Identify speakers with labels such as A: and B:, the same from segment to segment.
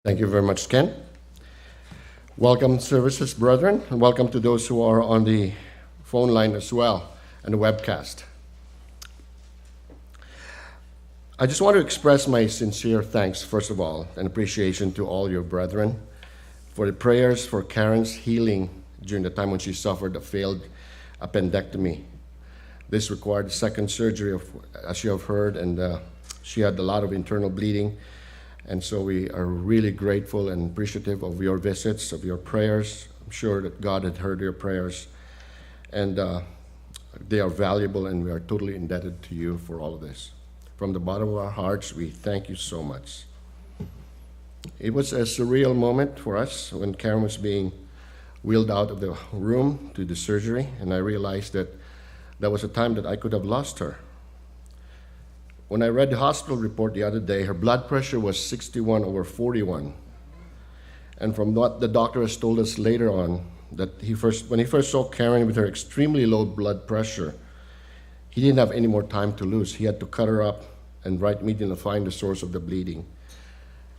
A: Thank you very much, Ken. Welcome, services, brethren, and welcome to those who are on the phone line as well and the webcast. I just want to express my sincere thanks, first of all, and appreciation to all your brethren for the prayers for Karen's healing during the time when she suffered a failed appendectomy. This required a second surgery, as you have heard, and she had a lot of internal bleeding. And so we are really grateful and appreciative of your visits, of your prayers. I'm sure that God had heard your prayers, and they are valuable, and we are totally indebted to you for all of this. From the bottom of our hearts, we thank you so much. It was a surreal moment for us when Karen was being wheeled out of the room to the surgery, and I realized that that was a time that I could have lost her. When I read the hospital report the other day, her blood pressure was 61/41. And from what the doctor has told us later on, that when he first saw Karen with her extremely low blood pressure, he didn't have any more time to lose. He had to cut her up and right immediately find the source of the bleeding.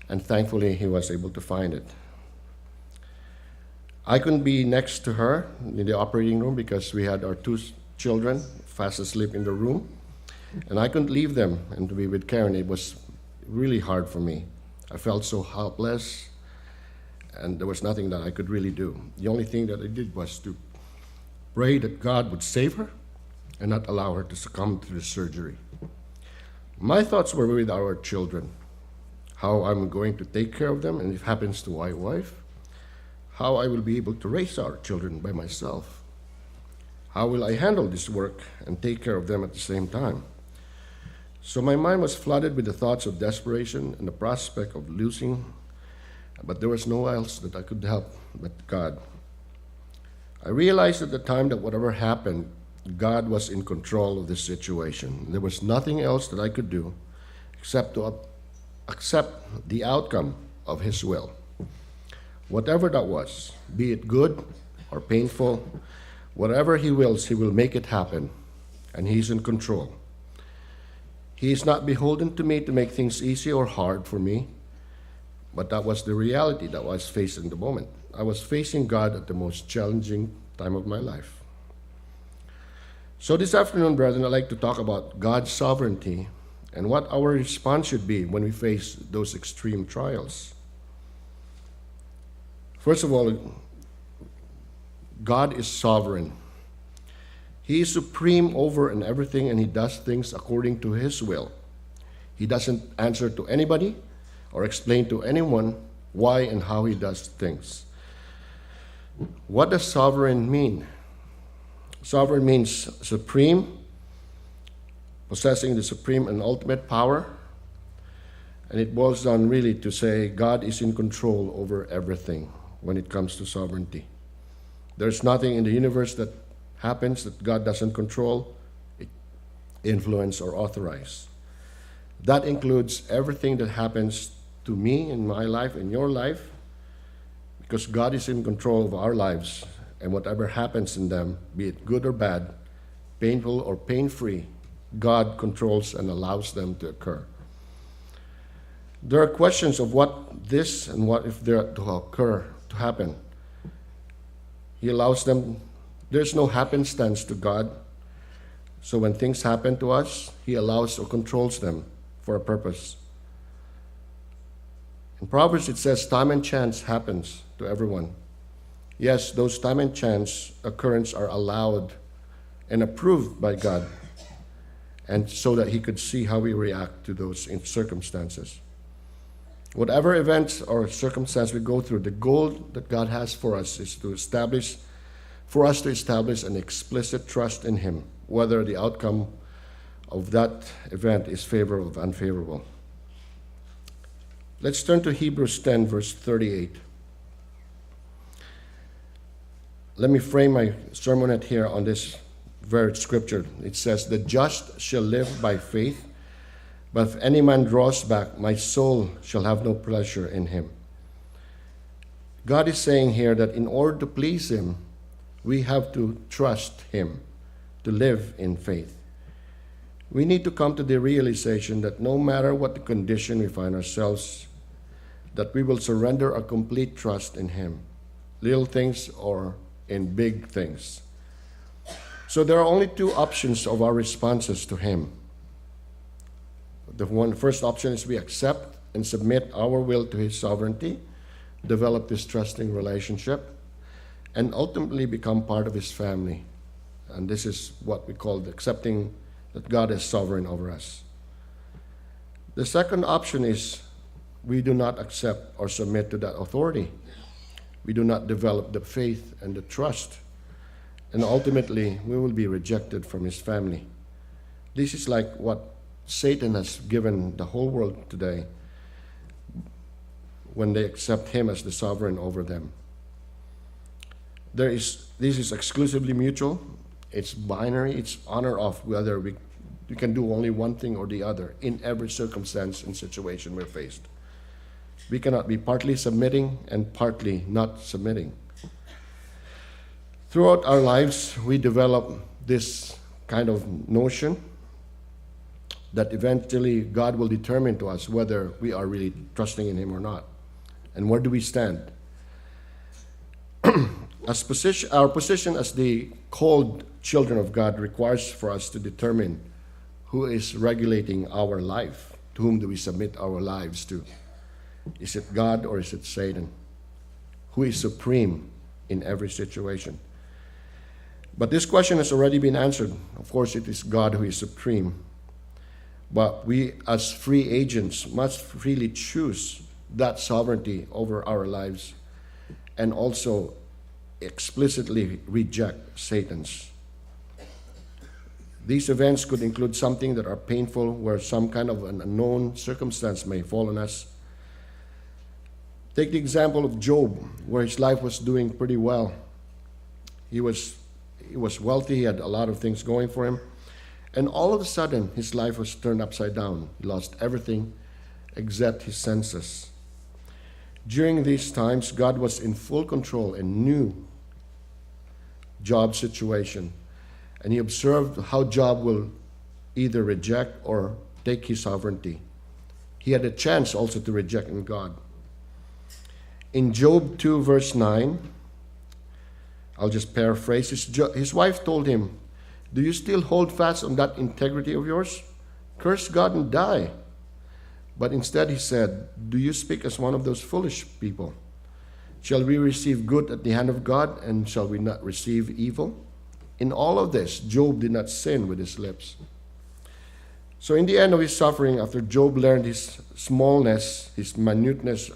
A: And thankfully, he was able to find it. I couldn't be next to her in the operating room because we had our two children fast asleep in the room. And I couldn't leave them and to be with Karen. It was really hard for me. I felt so helpless, and there was nothing that I could really do. The only thing that I did was to pray that God would save her and not allow her to succumb to the surgery. My thoughts were with our children, how I'm going to take care of them, and if it happens to my wife, how I will be able to raise our children by myself. How will I handle this work and take care of them at the same time? So my mind was flooded with the thoughts of desperation and the prospect of losing, but there was no one else that I could help but God. I realized at the time that whatever happened, God was in control of this situation. There was nothing else that I could do except to accept the outcome of His will. Whatever that was, be it good or painful, whatever He wills, He will make it happen, and He's in control. He is not beholden to me to make things easy or hard for me, but that was the reality that I was facing in the moment. I was facing God at the most challenging time of my life. So this afternoon, brethren, I'd like to talk about God's sovereignty and what our response should be when we face those extreme trials. First of all, God is sovereign. He is supreme over in everything, and He does things according to His will. He doesn't answer to anybody or explain to anyone why and how He does things. What does sovereign mean? Sovereign means supreme, possessing the supreme and ultimate power. And it boils down really to say God is in control over everything when it comes to sovereignty. There's nothing in the universe that happens that God doesn't control, influence, or authorize. That includes everything that happens to me in my life, in your life, because God is in control of our lives, and whatever happens in them, be it good or bad, painful or pain-free, God controls and allows them to occur. There are questions of what this and what if they're to occur, to happen. He allows them. There's no happenstance to God. So when things happen to us, He allows or controls them for a purpose. In Proverbs it says time and chance happens to everyone. Yes, those time and chance occurrences are allowed and approved by God, and so that He could see how we react to those circumstances. Whatever events or circumstance we go through, the goal that God has for us is to establish an explicit trust in Him, whether the outcome of that event is favorable or unfavorable. Let's turn to Hebrews 10, verse 38. Let me frame my sermonette here on this very scripture. It says, "The just shall live by faith, but if any man draws back, my soul shall have no pleasure in him." God is saying here that in order to please Him, we have to trust Him, to live in faith. We need to come to the realization that no matter what the condition we find ourselves that we will surrender our complete trust in Him, little things or in big things. So there are only two options of our responses to Him. The first option is we accept and submit our will to His sovereignty, develop this trusting relationship, and ultimately become part of His family. And this is what we call accepting that God is sovereign over us. The second option is we do not accept or submit to that authority. We do not develop the faith and the trust, and ultimately we will be rejected from His family. This is like what Satan has given the whole world today when they accept him as the sovereign over them. This is exclusively mutual. It's binary. It's on or off, whether we can do only one thing or the other in every circumstance and situation we're faced. We cannot be partly submitting and partly not submitting. Throughout our lives, we develop this kind of notion that eventually God will determine to us whether we are really trusting in Him or not. And where do we stand? Our position as the called children of God requires for us to determine who is regulating our life. To whom do we submit our lives to? Is it God or is it Satan? Who is supreme in every situation? But this question has already been answered. Of course, it is God who is supreme. But we, as free agents, must freely choose that sovereignty over our lives and also explicitly reject Satan's. These events could include something that are painful, where some kind of an unknown circumstance may fall on us. Take the example of Job, where his life was doing pretty well. He was wealthy, he had a lot of things going for him. And all of a sudden, his life was turned upside down. He lost everything except his senses. During these times, God was in full control and knew Job's situation. And He observed how Job will either reject or take his sovereignty. He had a chance also to reject God. In Job 2, verse 9, I'll just paraphrase. His wife told him, "Do you still hold fast on that integrity of yours? Curse God and die." But instead he said, "Do you speak as one of those foolish people? Shall we receive good at the hand of God, and shall we not receive evil?" In all of this, Job did not sin with his lips. So in the end of his suffering, after Job learned his smallness, his minuteness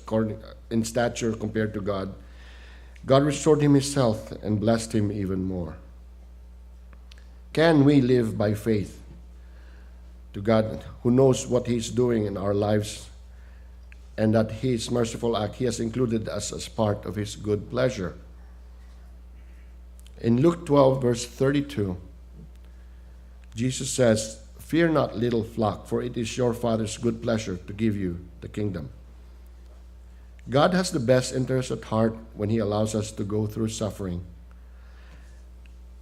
A: in stature compared to God, God restored him his health and blessed him even more. Can we live by faith to God, who knows what He's doing in our lives, and that His merciful act, He has included us as part of His good pleasure? In Luke 12, verse 32, Jesus says, "Fear not, little flock, for it is your Father's good pleasure to give you the kingdom." God has the best interest at heart when He allows us to go through suffering.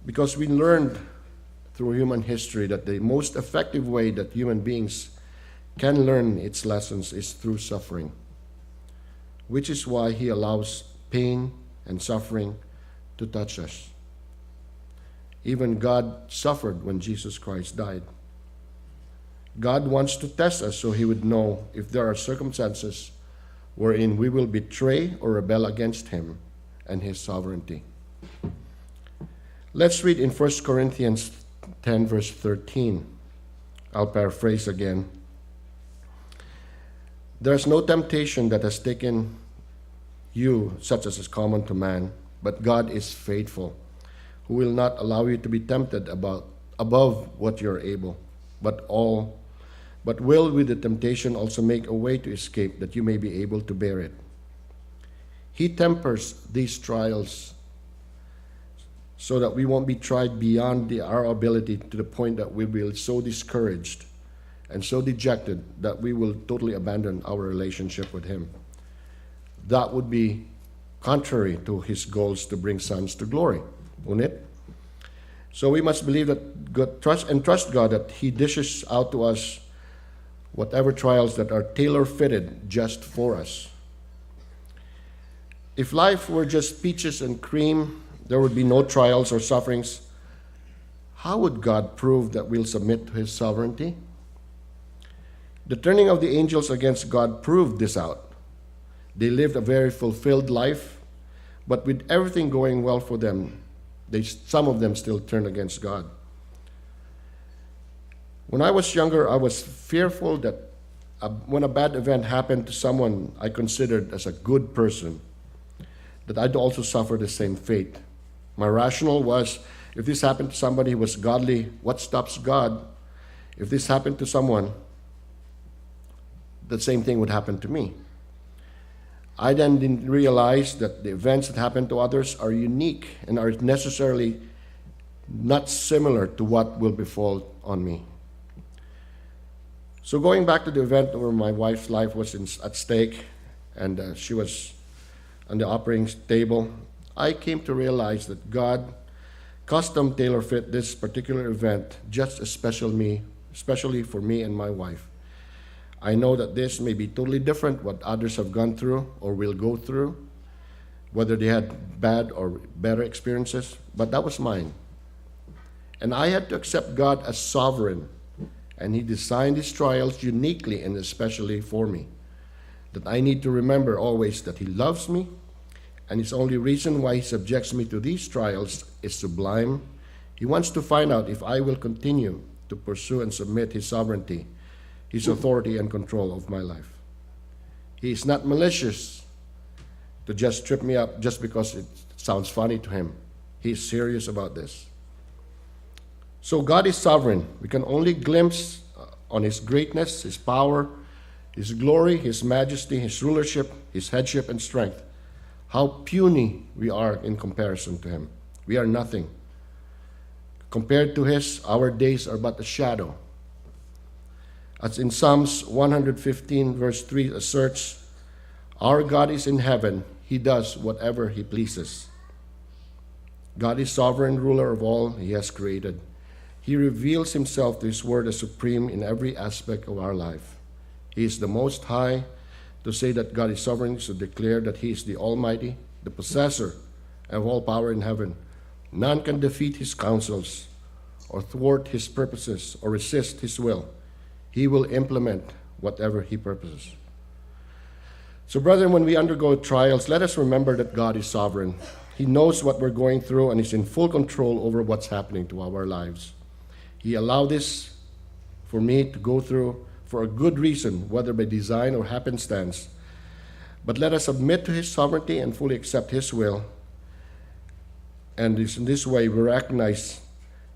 A: Because we learned through human history that the most effective way that human beings can learn its lessons is through suffering, which is why He allows pain and suffering to touch us. Even God suffered when Jesus Christ died. God wants to test us so He would know if there are circumstances wherein we will betray or rebel against Him and His sovereignty. Let's read in 1 Corinthians 10, verse 13. I'll paraphrase again. "There's no temptation that has taken you such as is common to man, but God is faithful, who will not allow you to be tempted above what you are able, but will with the temptation also make a way to escape, that you may be able to bear it. He tempers these trials so that we won't be tried beyond our ability, to the point that we will be so discouraged and so dejected that we will totally abandon our relationship with Him. That would be contrary to His goals to bring sons to glory, wouldn't it? So we must believe that trust God that He dishes out to us whatever trials that are tailor-fitted just for us. If life were just peaches and cream, there would be no trials or sufferings. How would God prove that we'll submit to his sovereignty? The turning of the angels against God proved this out. They lived a very fulfilled life, but with everything going well for them, some of them still turned against God. When I was younger, I was fearful that when a bad event happened to someone I considered as a good person, that I'd also suffer the same fate. My rationale was, if this happened to somebody who was godly, what stops God? If this happened to someone, the same thing would happen to me. I then didn't realize that the events that happen to others are unique and are necessarily not similar to what will befall on me. So going back to the event where my wife's life was at stake and she was on the operating table, I came to realize that God custom tailor fit this particular event just especially for me and my wife. I know that this may be totally different what others have gone through or will go through, whether they had bad or better experiences, but that was mine. And I had to accept God as sovereign, and he designed these trials uniquely and especially for me. That I need to remember always that he loves me, and his only reason why he subjects me to these trials is sublime. He wants to find out if I will continue to pursue and submit his sovereignty, his authority and control of my life. He is not malicious to just trip me up just because it sounds funny to him. He is serious about this. So God is sovereign. We can only glimpse on his greatness, his power, his glory, his majesty, his rulership, his headship and strength. How puny we are in comparison to him. We are nothing. Compared to his, our days are but a shadow. As in Psalms 115, verse 3 asserts, our God is in heaven. He does whatever he pleases. God is sovereign ruler of all he has created. He reveals himself to his word as supreme in every aspect of our life. He is the Most High. To say that God is sovereign is to declare that he is the Almighty, the possessor of all power in heaven. None can defeat his counsels or thwart his purposes or resist his will. He will implement whatever he purposes. So, brethren, when we undergo trials, let us remember that God is sovereign. He knows what we're going through and is in full control over what's happening to our lives. He allowed this for me to go through for a good reason, whether by design or happenstance. But let us submit to his sovereignty and fully accept his will. And in this way, we recognize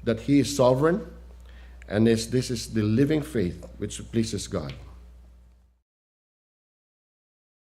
A: that he is sovereign, and this is the living faith which pleases God.